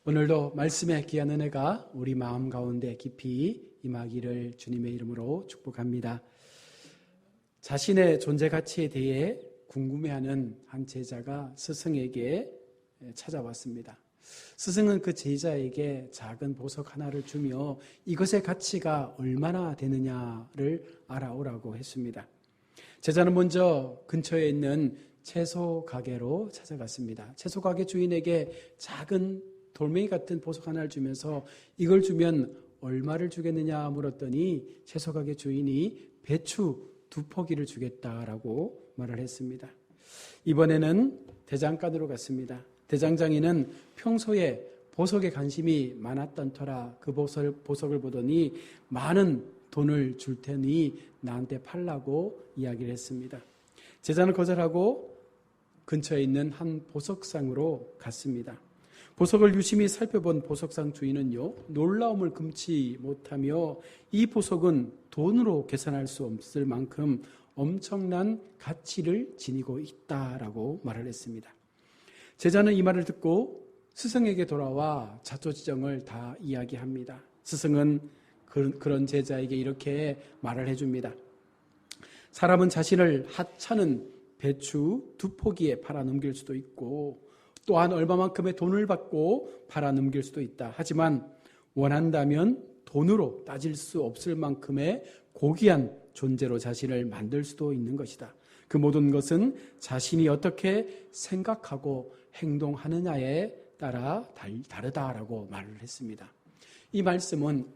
오늘도 말씀의 귀한 은혜가 우리 마음 가운데 깊이 임하기를 주님의 이름으로 축복합니다. 자신의 존재 가치에 대해 궁금해하는 한 제자가 스승에게 찾아왔습니다. 스승은 그 제자에게 작은 보석 하나를 주며 이것의 가치가 얼마나 되느냐를 알아오라고 했습니다. 제자는 먼저 근처에 있는 채소 가게로 찾아갔습니다. 채소 가게 주인에게 작은 돌멩이 같은 보석 하나를 주면서 이걸 주면 얼마를 주겠느냐 물었더니 채소 가게 주인이 배추 2포기를 주겠다라고 말을 했습니다. 이번에는 대장간으로 갔습니다. 대장장이는 평소에 보석에 관심이 많았던 터라 그 보석을 보더니 많은 돈을 줄 테니 나한테 팔라고 이야기를 했습니다. 제자는 거절하고 근처에 있는 한 보석상으로 갔습니다. 보석을 유심히 살펴본 보석상 주인은요, 놀라움을 금치 못하며 이 보석은 돈으로 계산할 수 없을 만큼 엄청난 가치를 지니고 있다라고 말을 했습니다. 제자는 이 말을 듣고 스승에게 돌아와 자초지정을 다 이야기합니다. 스승은 그런 제자에게 이렇게 말을 해줍니다. 사람은 자신을 하찮은 배추 2포기에 팔아 넘길 수도 있고 또한 얼마만큼의 돈을 받고 팔아 넘길 수도 있다. 하지만 원한다면 돈으로 따질 수 없을 만큼의 고귀한 존재로 자신을 만들 수도 있는 것이다. 그 모든 것은 자신이 어떻게 생각하고 행동하느냐에 따라 다르다라고 말을 했습니다. 이 말씀은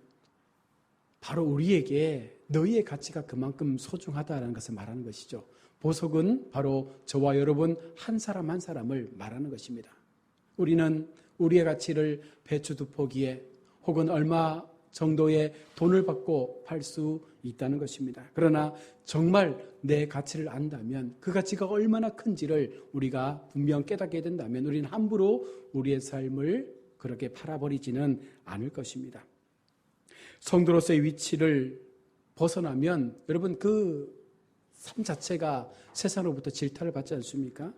바로 우리에게 너희의 가치가 그만큼 소중하다는 것을 말하는 것이죠. 보석은 바로 저와 여러분 한 사람 한 사람을 말하는 것입니다. 우리는 우리의 가치를 배추 2포기에 혹은 얼마 정도의 돈을 받고 팔 수 있다는 것입니다. 그러나 정말 내 가치를 안다면 그 가치가 얼마나 큰지를 우리가 분명 깨닫게 된다면 우리는 함부로 우리의 삶을 그렇게 팔아버리지는 않을 것입니다. 성도로서의 위치를 벗어나면 여러분 그 삶 자체가 세상으로부터 질타를 받지 않습니까?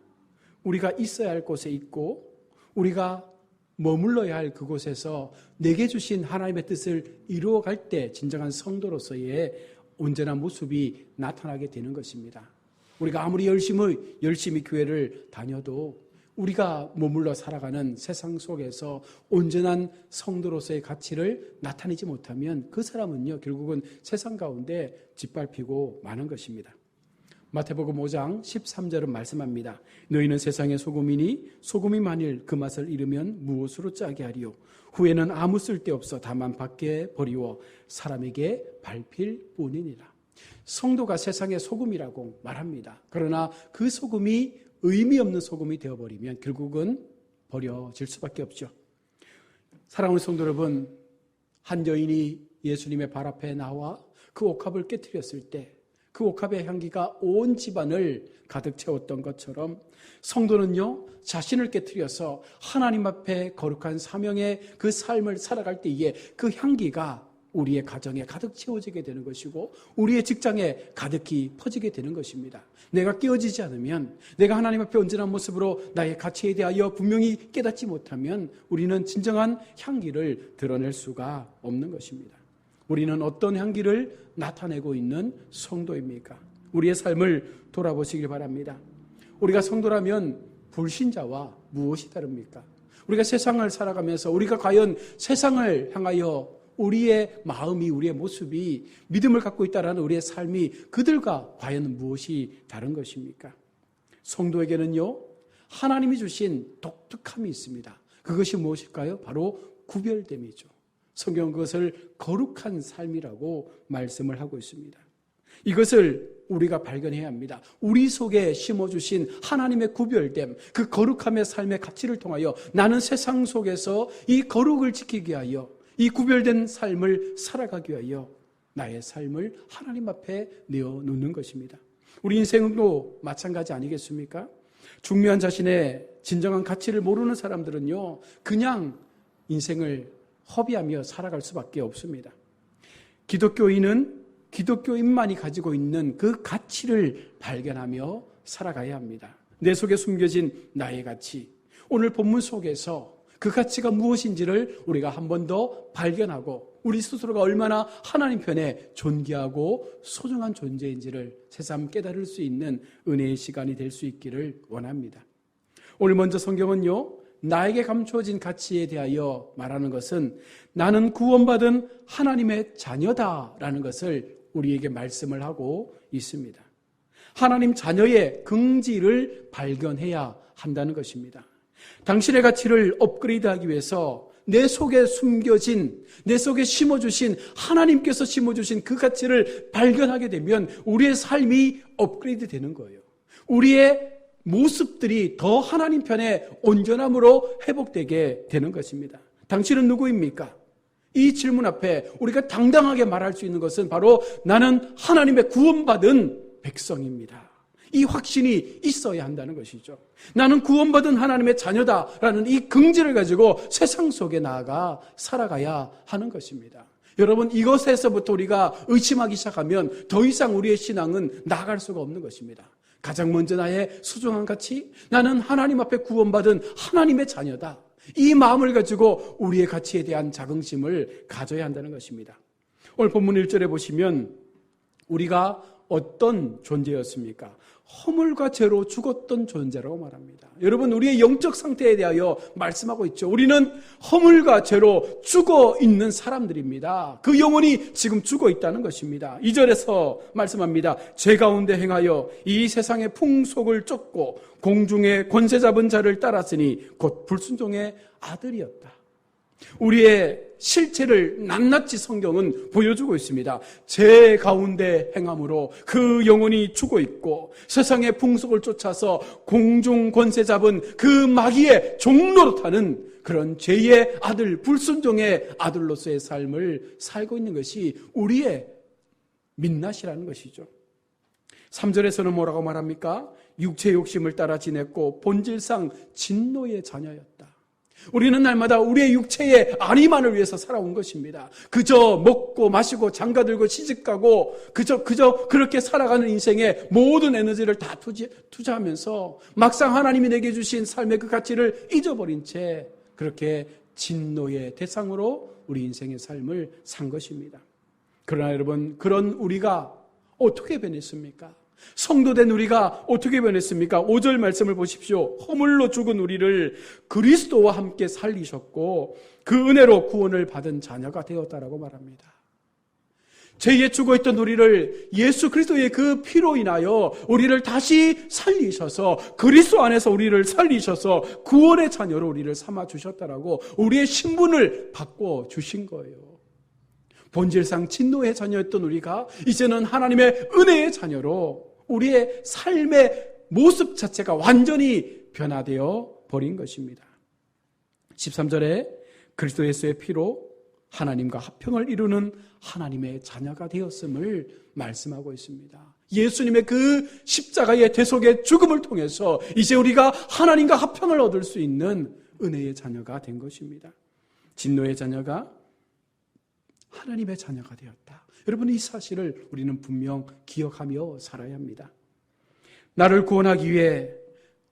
우리가 있어야 할 곳에 있고 우리가 머물러야 할 그곳에서 내게 주신 하나님의 뜻을 이루어갈 때 진정한 성도로서의 온전한 모습이 나타나게 되는 것입니다. 우리가 아무리 열심히 교회를 다녀도 우리가 머물러 살아가는 세상 속에서 온전한 성도로서의 가치를 나타내지 못하면 그 사람은요 결국은 세상 가운데 짓밟히고 마는 것입니다. 마태복음 5장 13절은 말씀합니다. 너희는 세상의 소금이니 소금이 만일 그 맛을 잃으면 무엇으로 짜게 하리요. 후에는 아무 쓸데없어 다만 밖에 버리워 사람에게 밟힐 뿐이니라. 성도가 세상의 소금이라고 말합니다. 그러나 그 소금이 의미 없는 소금이 되어버리면 결국은 버려질 수밖에 없죠. 사랑하는 성도 여러분, 한 여인이 예수님의 발 앞에 나와 그 옥합을 깨뜨렸을 때 그 옥합의 향기가 온 집안을 가득 채웠던 것처럼 성도는요 자신을 깨뜨려서 하나님 앞에 거룩한 사명의 그 삶을 살아갈 때에 그 향기가 우리의 가정에 가득 채워지게 되는 것이고 우리의 직장에 가득히 퍼지게 되는 것입니다. 내가 깨어지지 않으면 내가 하나님 앞에 온전한 모습으로 나의 가치에 대하여 분명히 깨닫지 못하면 우리는 진정한 향기를 드러낼 수가 없는 것입니다. 우리는 어떤 향기를 나타내고 있는 성도입니까? 우리의 삶을 돌아보시길 바랍니다. 우리가 성도라면 불신자와 무엇이 다릅니까? 우리가 세상을 살아가면서 우리가 과연 세상을 향하여 우리의 마음이 우리의 모습이 믿음을 갖고 있다는 우리의 삶이 그들과 과연 무엇이 다른 것입니까? 성도에게는요 하나님이 주신 독특함이 있습니다. 그것이 무엇일까요? 바로 구별됨이죠. 성경은 그것을 거룩한 삶이라고 말씀을 하고 있습니다. 이것을 우리가 발견해야 합니다. 우리 속에 심어주신 하나님의 구별됨, 그 거룩함의 삶의 가치를 통하여 나는 세상 속에서 이 거룩을 지키기 위하여 이 구별된 삶을 살아가기 위하여 나의 삶을 하나님 앞에 내어놓는 것입니다. 우리 인생도 마찬가지 아니겠습니까? 중요한 자신의 진정한 가치를 모르는 사람들은요 그냥 인생을 허비하며 살아갈 수밖에 없습니다. 기독교인은 기독교인만이 가지고 있는 그 가치를 발견하며 살아가야 합니다. 내 속에 숨겨진 나의 가치, 오늘 본문 속에서 그 가치가 무엇인지를 우리가 한 번 더 발견하고 우리 스스로가 얼마나 하나님 편에 존귀하고 소중한 존재인지를 새삼 깨달을 수 있는 은혜의 시간이 될 수 있기를 원합니다. 오늘 먼저 성경은요, 나에게 감추어진 가치에 대하여 말하는 것은 나는 구원받은 하나님의 자녀다라는 것을 우리에게 말씀을 하고 있습니다. 하나님 자녀의 긍지를 발견해야 한다는 것입니다. 당신의 가치를 업그레이드하기 위해서 내 속에 숨겨진, 내 속에 심어주신, 하나님께서 심어주신 그 가치를 발견하게 되면 우리의 삶이 업그레이드 되는 거예요. 우리의 모습들이 더 하나님 편에 온전함으로 회복되게 되는 것입니다. 당신은 누구입니까? 이 질문 앞에 우리가 당당하게 말할 수 있는 것은 바로 나는 하나님의 구원받은 백성입니다. 이 확신이 있어야 한다는 것이죠. 나는 구원받은 하나님의 자녀다라는 이 긍지를 가지고 세상 속에 나아가 살아가야 하는 것입니다. 여러분, 이것에서부터 우리가 의심하기 시작하면 더 이상 우리의 신앙은 나아갈 수가 없는 것입니다. 가장 먼저 나의 소중한 가치, 나는 하나님 앞에 구원받은 하나님의 자녀다. 이 마음을 가지고 우리의 가치에 대한 자긍심을 가져야 한다는 것입니다. 오늘 본문 1절에 보시면 우리가 어떤 존재였습니까? 허물과 죄로 죽었던 존재라고 말합니다. 여러분, 우리의 영적 상태에 대하여 말씀하고 있죠. 우리는 허물과 죄로 죽어 있는 사람들입니다. 그 영혼이 지금 죽어 있다는 것입니다. 2절에서 말씀합니다. 죄 가운데 행하여 이 세상의 풍속을 쫓고 공중의 권세 잡은 자를 따랐으니 곧 불순종의 아들이었다. 우리의 실체를 낱낱이 성경은 보여주고 있습니다. 죄 가운데 행함으로 그 영혼이 죽어 있고 세상의 풍속을 쫓아서 공중 권세 잡은 그 마귀의 종노릇하는 그런 죄의 아들, 불순종의 아들로서의 삶을 살고 있는 것이 우리의 민낯이라는 것이죠. 3절에서는 뭐라고 말합니까? 육체의 욕심을 따라 지냈고 본질상 진노의 자녀였다. 우리는 날마다 우리의 육체의 안위만을 위해서 살아온 것입니다. 그저 먹고 마시고 장가들고 시집가고 그저 그렇게 살아가는 인생에 모든 에너지를 다 투자하면서 막상 하나님이 내게 주신 삶의 그 가치를 잊어버린 채 그렇게 진노의 대상으로 우리 인생의 삶을 산 것입니다. 그러나 여러분, 그런 우리가 어떻게 변했습니까? 성도된 우리가 어떻게 변했습니까? 5절 말씀을 보십시오. 허물로 죽은 우리를 그리스도와 함께 살리셨고 그 은혜로 구원을 받은 자녀가 되었다라고 말합니다. 죄에 죽어있던 우리를 예수 그리스도의 그 피로 인하여 우리를 다시 살리셔서 그리스도 안에서 우리를 살리셔서 구원의 자녀로 우리를 삼아주셨다라고 우리의 신분을 바꿔주신 거예요. 본질상 진노의 자녀였던 우리가 이제는 하나님의 은혜의 자녀로 우리의 삶의 모습 자체가 완전히 변화되어 버린 것입니다. 13절에 그리스도 예수의 피로 하나님과 합평을 이루는 하나님의 자녀가 되었음을 말씀하고 있습니다. 예수님의 그 십자가의 대속의 죽음을 통해서 이제 우리가 하나님과 합평을 얻을 수 있는 은혜의 자녀가 된 것입니다. 진노의 자녀가 하나님의 자녀가 되었다. 여러분, 이 사실을 우리는 분명 기억하며 살아야 합니다. 나를 구원하기 위해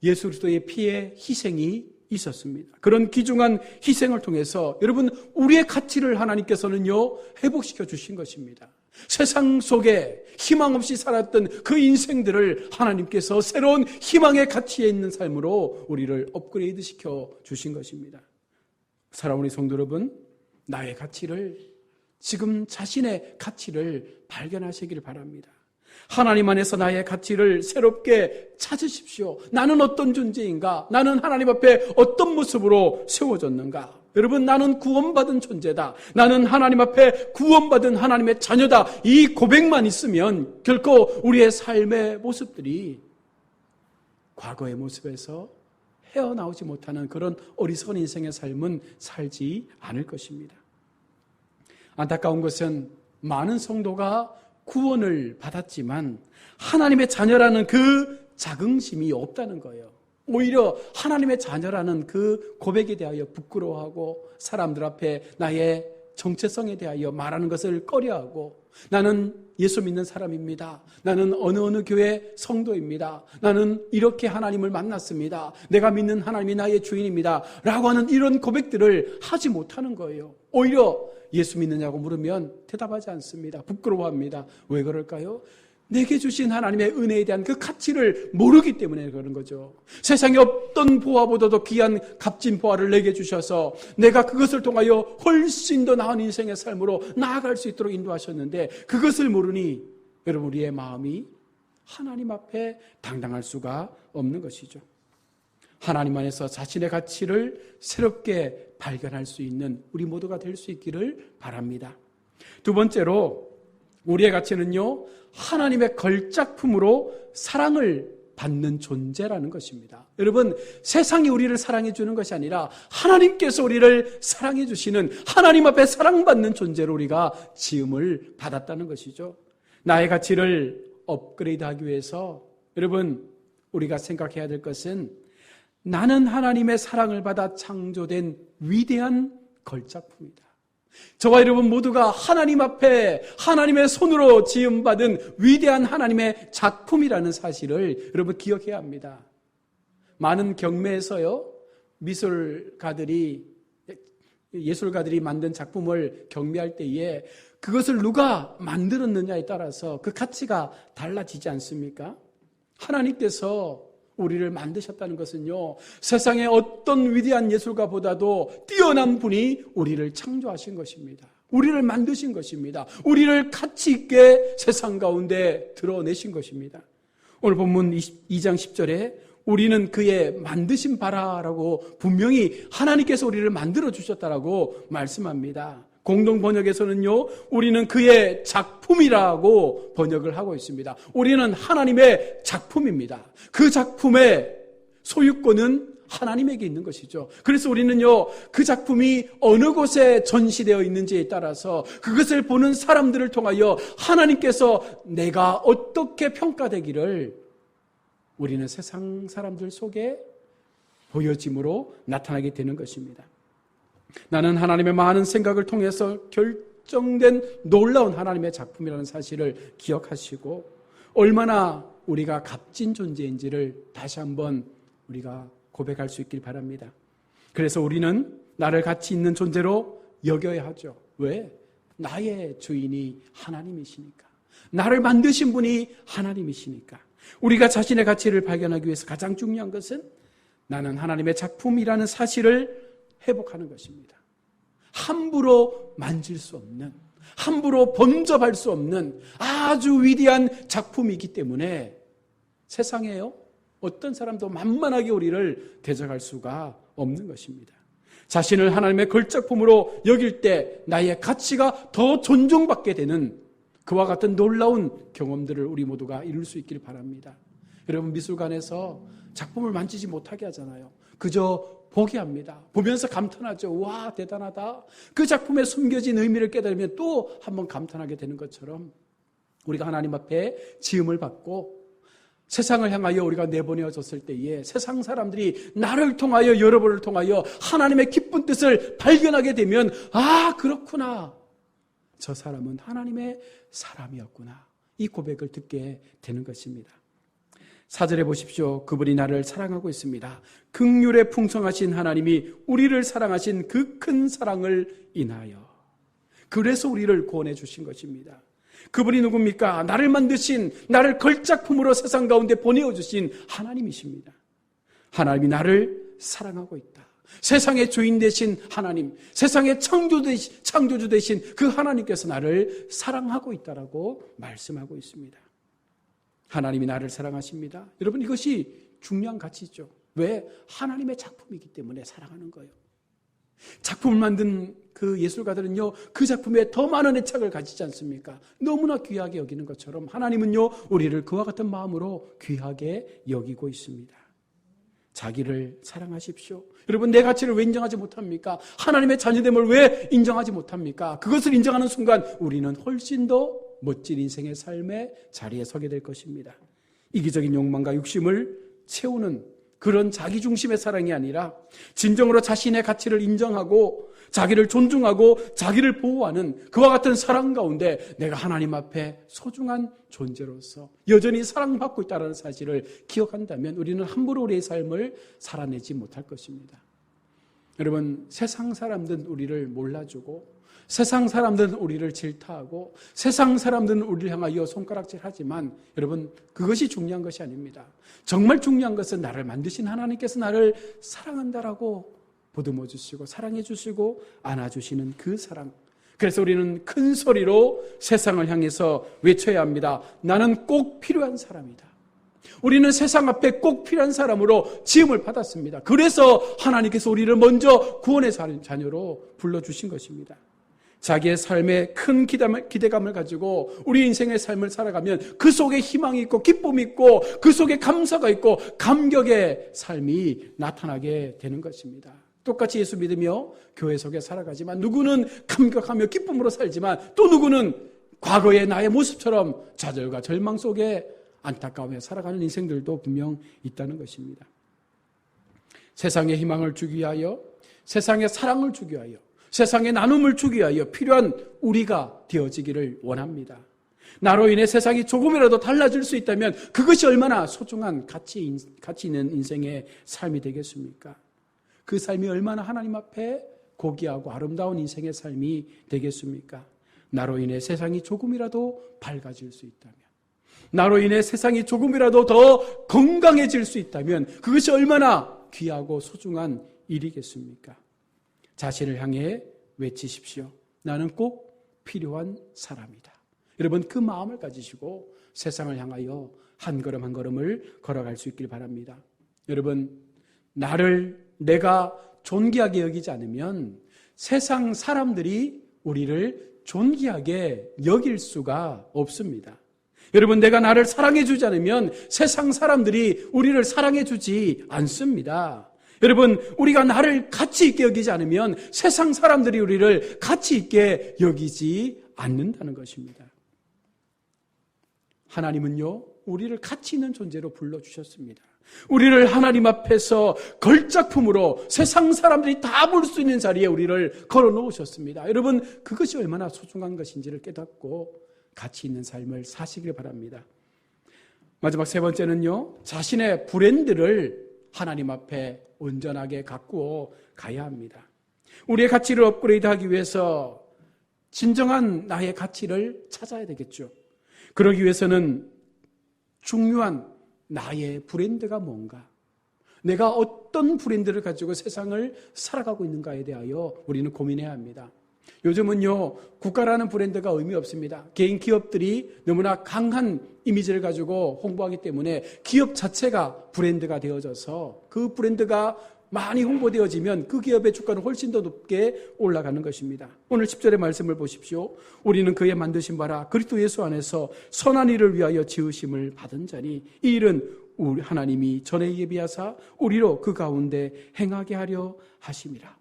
예수 그리스도의 피의 희생이 있었습니다. 그런 귀중한 희생을 통해서 여러분, 우리의 가치를 하나님께서는요 회복시켜 주신 것입니다. 세상 속에 희망 없이 살았던 그 인생들을 하나님께서 새로운 희망의 가치에 있는 삶으로 우리를 업그레이드 시켜 주신 것입니다. 사랑하는 성도 여러분, 나의 가치를, 지금 자신의 가치를 발견하시길 바랍니다. 하나님 안에서 나의 가치를 새롭게 찾으십시오. 나는 어떤 존재인가? 나는 하나님 앞에 어떤 모습으로 세워졌는가? 여러분, 나는 구원받은 존재다. 나는 하나님 앞에 구원받은 하나님의 자녀다. 이 고백만 있으면 결코 우리의 삶의 모습들이 과거의 모습에서 헤어나오지 못하는 그런 어리석은 인생의 삶은 살지 않을 것입니다. 안타까운 것은 많은 성도가 구원을 받았지만 하나님의 자녀라는 그 자긍심이 없다는 거예요. 오히려 하나님의 자녀라는 그 고백에 대하여 부끄러워하고 사람들 앞에 나의 정체성에 대하여 말하는 것을 꺼려하고 나는 예수 믿는 사람입니다. 나는 어느 교회 성도입니다. 나는 이렇게 하나님을 만났습니다. 내가 믿는 하나님이 나의 주인입니다. 라고 하는 이런 고백들을 하지 못하는 거예요. 오히려 예수 믿느냐고 물으면 대답하지 않습니다. 부끄러워합니다. 왜 그럴까요? 내게 주신 하나님의 은혜에 대한 그 가치를 모르기 때문에 그런 거죠. 세상에 없던 보화보다도 귀한 값진 보화를 내게 주셔서 내가 그것을 통하여 훨씬 더 나은 인생의 삶으로 나아갈 수 있도록 인도하셨는데 그것을 모르니 여러분 우리의 마음이 하나님 앞에 당당할 수가 없는 것이죠. 하나님 안에서 자신의 가치를 새롭게 발견할 수 있는 우리 모두가 될 수 있기를 바랍니다. 두 번째로 우리의 가치는요, 하나님의 걸작품으로 사랑을 받는 존재라는 것입니다. 여러분, 세상이 우리를 사랑해 주는 것이 아니라 하나님께서 우리를 사랑해 주시는 하나님 앞에 사랑받는 존재로 우리가 지음을 받았다는 것이죠. 나의 가치를 업그레이드하기 위해서 여러분, 우리가 생각해야 될 것은 나는 하나님의 사랑을 받아 창조된 위대한 걸작품이다. 저와 여러분 모두가 하나님 앞에 하나님의 손으로 지음받은 위대한 하나님의 작품이라는 사실을 여러분 기억해야 합니다. 많은 경매에서요, 예술가들이 만든 작품을 경매할 때에 그것을 누가 만들었느냐에 따라서 그 가치가 달라지지 않습니까? 하나님께서 우리를 만드셨다는 것은요, 세상의 어떤 위대한 예술가보다도 뛰어난 분이 우리를 창조하신 것입니다. 우리를 만드신 것입니다. 우리를 가치 있게 세상 가운데 드러내신 것입니다. 오늘 본문 2장 10절에 우리는 그의 만드신 바라라고 분명히 하나님께서 우리를 만들어 주셨다라고 말씀합니다. 공동 번역에서는요, 우리는 그의 작품이라고 번역을 하고 있습니다. 우리는 하나님의 작품입니다. 그 작품의 소유권은 하나님에게 있는 것이죠. 그래서 우리는요, 그 작품이 어느 곳에 전시되어 있는지에 따라서 그것을 보는 사람들을 통하여 하나님께서 내가 어떻게 평가되기를 우리는 세상 사람들 속에 보여짐으로 나타나게 되는 것입니다. 나는 하나님의 많은 생각을 통해서 결정된 놀라운 하나님의 작품이라는 사실을 기억하시고 얼마나 우리가 값진 존재인지를 다시 한번 우리가 고백할 수 있길 바랍니다. 그래서 우리는 나를 가치 있는 존재로 여겨야 하죠. 왜? 나의 주인이 하나님이시니까. 나를 만드신 분이 하나님이시니까. 우리가 자신의 가치를 발견하기 위해서 가장 중요한 것은 나는 하나님의 작품이라는 사실을 회복하는 것입니다. 함부로 만질 수 없는, 함부로 범접할 수 없는 아주 위대한 작품이기 때문에 세상에요, 어떤 사람도 만만하게 우리를 대적할 수가 없는 것입니다. 자신을 하나님의 걸작품으로 여길 때 나의 가치가 더 존중받게 되는 그와 같은 놀라운 경험들을 우리 모두가 이룰 수 있기를 바랍니다. 여러분, 미술관에서 작품을 만지지 못하게 하잖아요. 그저 보게 합니다. 보면서 감탄하죠. 와, 대단하다. 그 작품에 숨겨진 의미를 깨달으면 또 한번 감탄하게 되는 것처럼 우리가 하나님 앞에 지음을 받고 세상을 향하여 우리가 내보내어졌을 때에 세상 사람들이 나를 통하여, 여러분을 통하여 하나님의 기쁜 뜻을 발견하게 되면 아, 그렇구나. 저 사람은 하나님의 사람이었구나. 이 고백을 듣게 되는 것입니다. 4절에 보십시오. 그분이 나를 사랑하고 있습니다. 긍휼에 풍성하신 하나님이 우리를 사랑하신 그 큰 사랑을 인하여. 그래서 우리를 구원해 주신 것입니다. 그분이 누굽니까? 나를 만드신, 나를 걸작품으로 세상 가운데 보내어주신 하나님이십니다. 하나님이 나를 사랑하고 있다. 세상의 주인 되신 하나님, 세상의 창조주 되신 그 하나님께서 나를 사랑하고 있다라고 말씀하고 있습니다. 하나님이 나를 사랑하십니다. 여러분, 이것이 중요한 가치죠. 왜? 하나님의 작품이기 때문에 사랑하는 거예요. 작품을 만든 그 예술가들은요, 그 작품에 더 많은 애착을 가지지 않습니까? 너무나 귀하게 여기는 것처럼 하나님은요, 우리를 그와 같은 마음으로 귀하게 여기고 있습니다. 자기를 사랑하십시오. 여러분, 내 가치를 왜 인정하지 못합니까? 하나님의 자녀됨을 왜 인정하지 못합니까? 그것을 인정하는 순간 우리는 훨씬 더 멋진 인생의 삶의 자리에 서게 될 것입니다. 이기적인 욕망과 욕심을 채우는 그런 자기중심의 사랑이 아니라 진정으로 자신의 가치를 인정하고 자기를 존중하고 자기를 보호하는 그와 같은 사랑 가운데 내가 하나님 앞에 소중한 존재로서 여전히 사랑받고 있다는 사실을 기억한다면 우리는 함부로 우리의 삶을 살아내지 못할 것입니다. 여러분, 세상 사람들은 우리를 몰라주고 세상 사람들은 우리를 질타하고 세상 사람들은 우리를 향하여 손가락질하지만 여러분, 그것이 중요한 것이 아닙니다. 정말 중요한 것은 나를 만드신 하나님께서 나를 사랑한다라고 보듬어 주시고 사랑해 주시고 안아주시는 그 사랑. 그래서 우리는 큰 소리로 세상을 향해서 외쳐야 합니다. 나는 꼭 필요한 사람이다. 우리는 세상 앞에 꼭 필요한 사람으로 지음을 받았습니다. 그래서 하나님께서 우리를 먼저 구원의 자녀로 불러주신 것입니다. 자기의 삶에 큰 기대감을 가지고 우리 인생의 삶을 살아가면 그 속에 희망이 있고 기쁨이 있고 그 속에 감사가 있고 감격의 삶이 나타나게 되는 것입니다. 똑같이 예수 믿으며 교회 속에 살아가지만 누구는 감격하며 기쁨으로 살지만 또 누구는 과거의 나의 모습처럼 좌절과 절망 속에 안타까움에 살아가는 인생들도 분명 있다는 것입니다. 세상에 희망을 주기 위하여, 세상에 사랑을 주기 위하여, 세상에 나눔을 주기 위하여 필요한 우리가 되어지기를 원합니다. 나로 인해 세상이 조금이라도 달라질 수 있다면 그것이 얼마나 소중한 가치 있는 인생의 삶이 되겠습니까? 그 삶이 얼마나 하나님 앞에 고귀하고 아름다운 인생의 삶이 되겠습니까? 나로 인해 세상이 조금이라도 밝아질 수 있다면, 나로 인해 세상이 조금이라도 더 건강해질 수 있다면 그것이 얼마나 귀하고 소중한 일이겠습니까? 자신을 향해 외치십시오. 나는 꼭 필요한 사람이다. 여러분, 그 마음을 가지시고 세상을 향하여 한 걸음 한 걸음을 걸어갈 수 있길 바랍니다. 여러분, 나를 내가 존귀하게 여기지 않으면 세상 사람들이 우리를 존귀하게 여길 수가 없습니다. 여러분, 내가 나를 사랑해 주지 않으면 세상 사람들이 우리를 사랑해 주지 않습니다. 여러분, 우리가 나를 가치 있게 여기지 않으면 세상 사람들이 우리를 가치 있게 여기지 않는다는 것입니다. 하나님은요, 우리를 가치 있는 존재로 불러주셨습니다. 우리를 하나님 앞에서 걸작품으로 세상 사람들이 다 볼 수 있는 자리에 우리를 걸어 놓으셨습니다. 여러분, 그것이 얼마나 소중한 것인지를 깨닫고 가치 있는 삶을 사시길 바랍니다. 마지막 세 번째는요, 자신의 브랜드를 하나님 앞에 온전하게 가꾸어 가야 합니다. 우리의 가치를 업그레이드하기 위해서 진정한 나의 가치를 찾아야 되겠죠. 그러기 위해서는 중요한 나의 브랜드가 뭔가, 내가 어떤 브랜드를 가지고 세상을 살아가고 있는가에 대하여 우리는 고민해야 합니다. 요즘은요, 국가라는 브랜드가 의미 없습니다. 개인 기업들이 너무나 강한 이미지를 가지고 홍보하기 때문에 기업 자체가 브랜드가 되어져서 그 브랜드가 많이 홍보되어지면 그 기업의 주가는 훨씬 더 높게 올라가는 것입니다. 오늘 10절의 말씀을 보십시오. 우리는 그의 만드신 바라 그리스도 예수 안에서 선한 일을 위하여 지으심을 받은 자니 이 일은 우리 하나님이 전에 예비하사 우리로 그 가운데 행하게 하려 하심이라.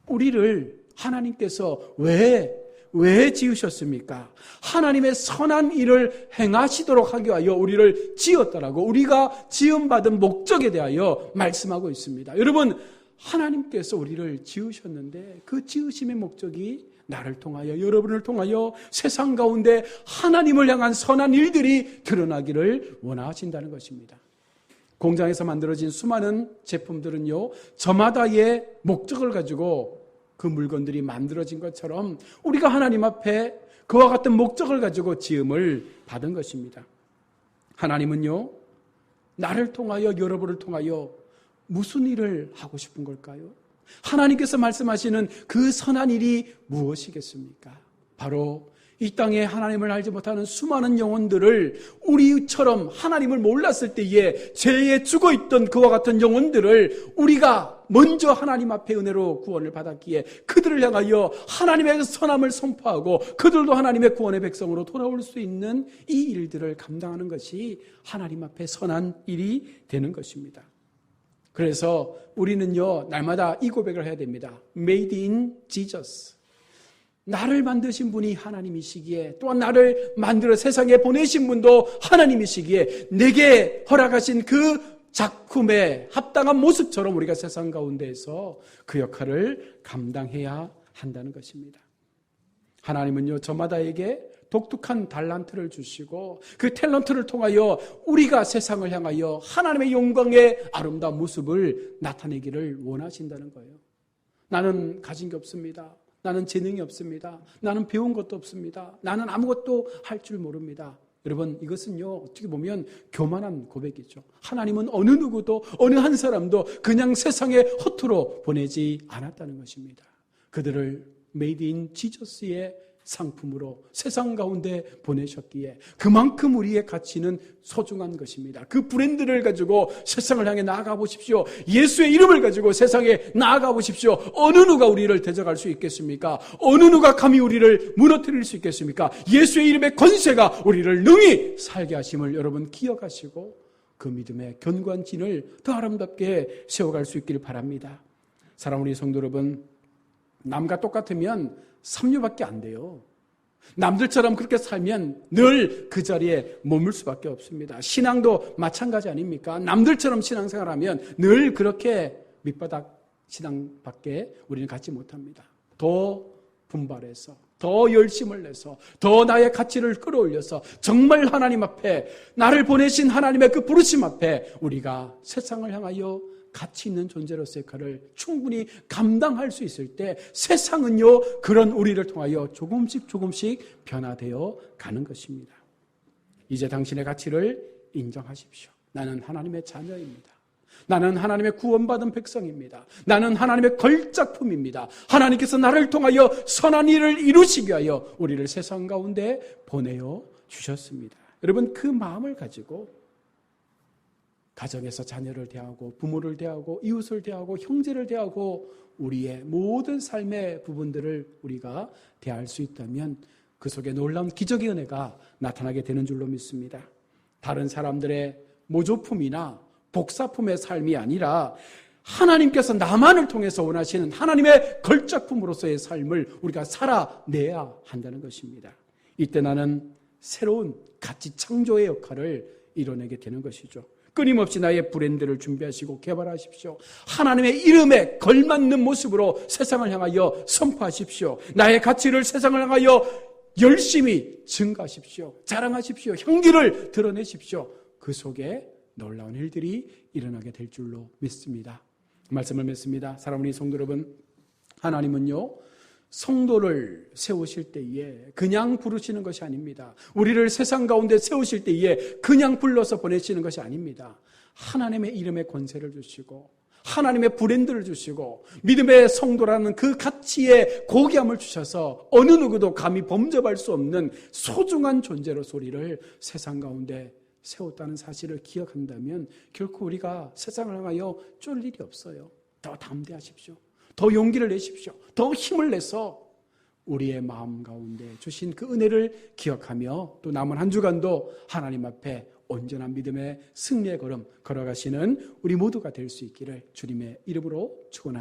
우리를 하나님께서 왜 지으셨습니까? 하나님의 선한 일을 행하시도록 하기 위하여 우리를 지었다라고 우리가 지음받은 목적에 대하여 말씀하고 있습니다. 여러분, 하나님께서 우리를 지으셨는데 그 지으심의 목적이 나를 통하여, 여러분을 통하여 세상 가운데 하나님을 향한 선한 일들이 드러나기를 원하신다는 것입니다. 공장에서 만들어진 수많은 제품들은요, 저마다의 목적을 가지고 그 물건들이 만들어진 것처럼 우리가 하나님 앞에 그와 같은 목적을 가지고 지음을 받은 것입니다. 하나님은요, 나를 통하여, 여러분을 통하여 무슨 일을 하고 싶은 걸까요? 하나님께서 말씀하시는 그 선한 일이 무엇이겠습니까? 바로 이 땅에 하나님을 알지 못하는 수많은 영혼들을, 우리처럼 하나님을 몰랐을 때에 죄에 죽어있던 그와 같은 영혼들을 우리가 먼저 하나님 앞에 은혜로 구원을 받았기에 그들을 향하여 하나님의 선함을 선포하고 그들도 하나님의 구원의 백성으로 돌아올 수 있는 이 일들을 감당하는 것이 하나님 앞에 선한 일이 되는 것입니다. 그래서 우리는요, 날마다 이 고백을 해야 됩니다. Made in Jesus. 나를 만드신 분이 하나님이시기에, 또한 나를 만들어 세상에 보내신 분도 하나님이시기에 내게 허락하신 그 작품에 합당한 모습처럼 우리가 세상 가운데에서 그 역할을 감당해야 한다는 것입니다. 하나님은요, 저마다에게 독특한 달란트를 주시고 그 탤런트를 통하여 우리가 세상을 향하여 하나님의 영광의 아름다운 모습을 나타내기를 원하신다는 거예요. 나는 가진 게 없습니다. 나는 재능이 없습니다. 나는 배운 것도 없습니다. 나는 아무것도 할 줄 모릅니다. 여러분, 이것은요, 어떻게 보면 교만한 고백이죠. 하나님은 어느 누구도, 어느 한 사람도 그냥 세상에 허투루 보내지 않았다는 것입니다. 그들을 메이드 인 지저스의 상품으로 세상 가운데 보내셨기에 그만큼 우리의 가치는 소중한 것입니다. 그 브랜드를 가지고 세상을 향해 나아가 보십시오. 예수의 이름을 가지고 세상에 나아가 보십시오. 어느 누가 우리를 대적할 수 있겠습니까? 어느 누가 감히 우리를 무너뜨릴 수 있겠습니까? 예수의 이름의 권세가 우리를 능히 살게 하심을 여러분 기억하시고 그 믿음의 견고한 진을 더 아름답게 세워갈 수 있기를 바랍니다. 사랑하는 우리 성도 여러분, 남과 똑같으면 삼류밖에 안 돼요. 남들처럼 그렇게 살면 늘 그 자리에 머물 수밖에 없습니다. 신앙도 마찬가지 아닙니까? 남들처럼 신앙생활하면 늘 그렇게 밑바닥 신앙밖에 우리는 갖지 못합니다. 더 분발해서, 더 열심을 내서, 더 나의 가치를 끌어올려서 정말 하나님 앞에, 나를 보내신 하나님의 그 부르심 앞에 우리가 세상을 향하여 가치 있는 존재로서의 역할을 충분히 감당할 수 있을 때 세상은요, 그런 우리를 통하여 조금씩 변화되어 가는 것입니다. 이제 당신의 가치를 인정하십시오. 나는 하나님의 자녀입니다. 나는 하나님의 구원받은 백성입니다. 나는 하나님의 걸작품입니다. 하나님께서 나를 통하여 선한 일을 이루시기 위하여 우리를 세상 가운데 보내어 주셨습니다. 여러분, 그 마음을 가지고 가정에서 자녀를 대하고 부모를 대하고 이웃을 대하고 형제를 대하고 우리의 모든 삶의 부분들을 우리가 대할 수 있다면 그 속에 놀라운 기적의 은혜가 나타나게 되는 줄로 믿습니다. 다른 사람들의 모조품이나 복사품의 삶이 아니라 하나님께서 나만을 통해서 원하시는 하나님의 걸작품으로서의 삶을 우리가 살아내야 한다는 것입니다. 이때 나는 새로운 가치 창조의 역할을 이뤄내게 되는 것이죠. 끊임없이 나의 브랜드를 준비하시고 개발하십시오. 하나님의 이름에 걸맞는 모습으로 세상을 향하여 선포하십시오. 나의 가치를 세상을 향하여 열심히 증가하십시오. 자랑하십시오. 향기를 드러내십시오. 그 속에 놀라운 일들이 일어나게 될 줄로 믿습니다. 말씀을 맺습니다. 사랑하는 우리 성도 여러분, 하나님은요, 성도를 세우실 때에 그냥 부르시는 것이 아닙니다. 우리를 세상 가운데 세우실 때에 그냥 불러서 보내시는 것이 아닙니다. 하나님의 이름의 권세를 주시고 하나님의 브랜드를 주시고 믿음의 성도라는 그 가치의 고귀함을 주셔서 어느 누구도 감히 범접할 수 없는 소중한 존재로서 우리를 세상 가운데 세웠다는 사실을 기억한다면 결코 우리가 세상을 향하여 쫄 일이 없어요. 더 담대하십시오. 더 용기를 내십시오. 더 힘을 내서 우리의 마음 가운데 주신 그 은혜를 기억하며 또 남은 한 주간도 하나님 앞에 온전한 믿음의 승리의 걸음 걸어가시는 우리 모두가 될 수 있기를 주님의 이름으로 축원합니다.